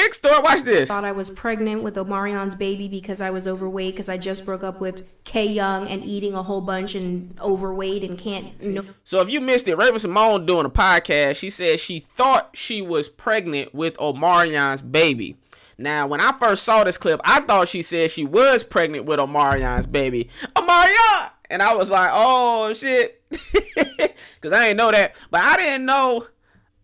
next story. Watch this. Thought I was pregnant with Omarion's baby because I was overweight because I just broke up with K Young and eating a whole bunch and overweight and can't. No. So if you missed it, Raven Symone doing a podcast, she said she thought she was pregnant with Omarion's baby. Now, when I first saw this clip, I thought she said she was pregnant with Omarion's baby. Omarion! And I was like, oh, shit. Because I didn't know that. But I didn't know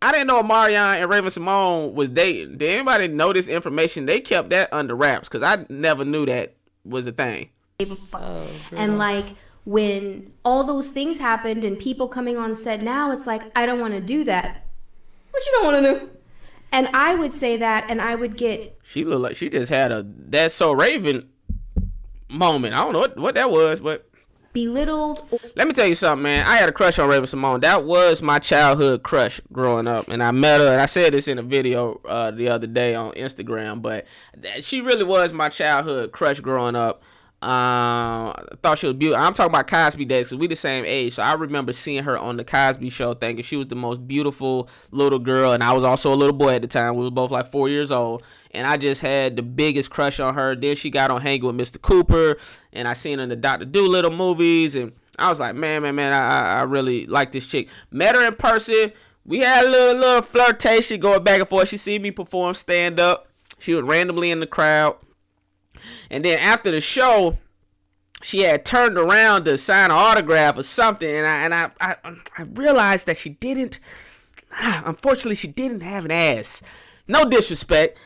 Omarion and Raven Symone was dating. Did anybody know this information? They kept that under wraps because I never knew that was a thing. And like when all those things happened and people coming on set now, it's like, I don't want to do that. What you don't want to do? And I would say that, and I would get. She looked like she just had a That's So Raven moment. I don't know what that was, but. Belittled. Let me tell you something, man. I had a crush on Raven Symone. That was my childhood crush growing up, and I met her. And I said this in a video the other day on Instagram, but she really was my childhood crush growing up. I thought she was beautiful. I'm talking about Cosby days because we the same age, so I remember seeing her on the Cosby Show, thinking she was the most beautiful little girl, and I was also a little boy at the time. We were both like 4 years old, and I just had the biggest crush on her. Then she got on Hanging with Mr. Cooper, and I seen her in the Dr. Dolittle movies, and I was like, man, I really like this chick. Met her in person. We had a little flirtation going back and forth. She seen me perform stand up. She was randomly in the crowd. And then after the show, she had turned around to sign an autograph or something, and I realized that she didn't. Unfortunately, she didn't have an ass. No disrespect,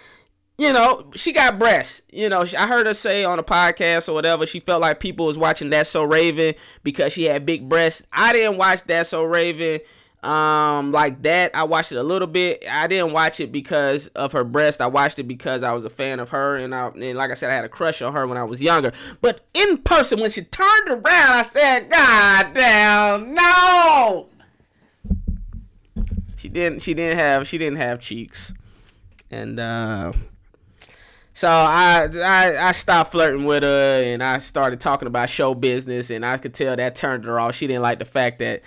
you know. She got breasts. You know, I heard her say on a podcast or whatever. She felt like people was watching That's So Raven because she had big breasts. I didn't watch That's So Raven like that. I watched it a little bit. I didn't watch it because of her breast. I watched it because I was a fan of her, and like I said, I had a crush on her when I was younger. But in person, when she turned around, I said, God damn, no. She didn't have cheeks. And so I stopped flirting with her, and I started talking about show business, and I could tell that turned her off. She didn't like the fact that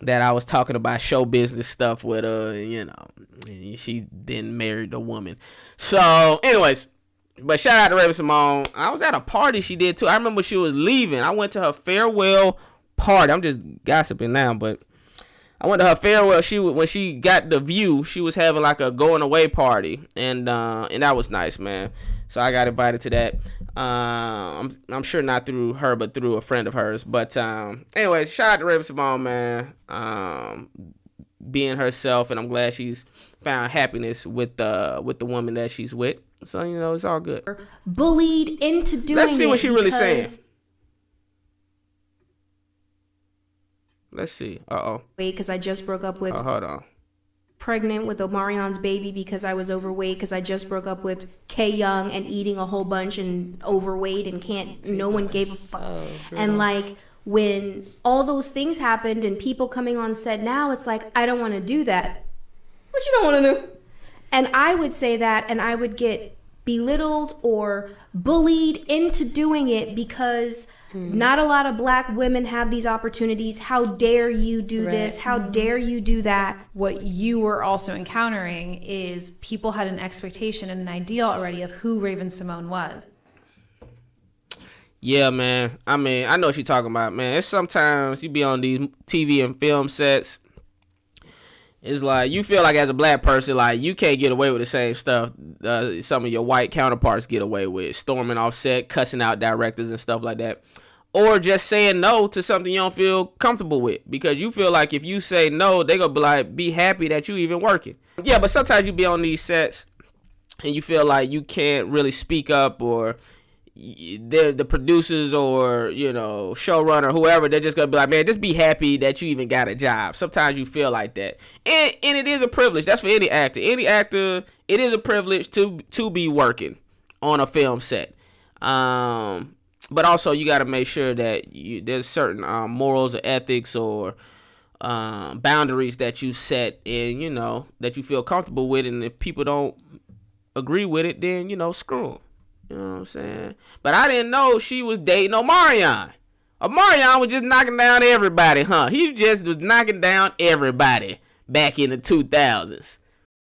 I was talking about show business stuff with her, and, you know, and she then married a woman. So, anyways, but shout out to Raven Symone. I was at a party she did too. I remember she was leaving. I went to her farewell party. I'm just gossiping now, but I went to her farewell. When she got the View, she was having like a going away party, and that was nice, man. So I got invited to that. I'm sure not through her, but through a friend of hers. But anyways, shout out to Raven Symone, man. Being herself, and I'm glad she's found happiness with the woman that she's with. So, you know, it's all good. Bullied into doing it. Let's see what she really saying. Let's see. Wait, because I just broke up with. Oh, hold on. Pregnant with Omarion's baby because I was overweight because I just broke up with K Young and eating a whole bunch and overweight and can't. No one gave a fuck. And like when all those things happened and people coming on set now, it's like, I don't want to do that. What you don't want to do? And I would say that, and I would get belittled or bullied into doing it because not a lot of black women have these opportunities. How dare you do this? How dare you do that? What you were also encountering is people had an expectation and an ideal already of who Raven Symone was. Yeah, man. I mean, I know what you're talking about, man. It's sometimes you be on these TV and film sets. It's like you feel like as a black person, like you can't get away with the same stuff some of your white counterparts get away with, storming off set, cussing out directors and stuff like that, or just saying no to something you don't feel comfortable with because you feel like if you say no, they gonna be happy that you even working. Yeah, but sometimes you be on these sets and you feel like you can't really speak up, or the producers or, you know, showrunner, whoever, they're just gonna be like, man, just be happy that you even got a job. Sometimes you feel like that, and it is a privilege. That's for any actor. It is a privilege to be working on a film set. But also you got to make sure that there's certain morals or ethics or boundaries that you set, and you know that you feel comfortable with. And if people don't agree with it, then, you know, screw them. You know what I'm saying? But I didn't know she was dating Omarion. Omarion was just knocking down everybody, huh? He just was knocking down everybody back in the 2000s.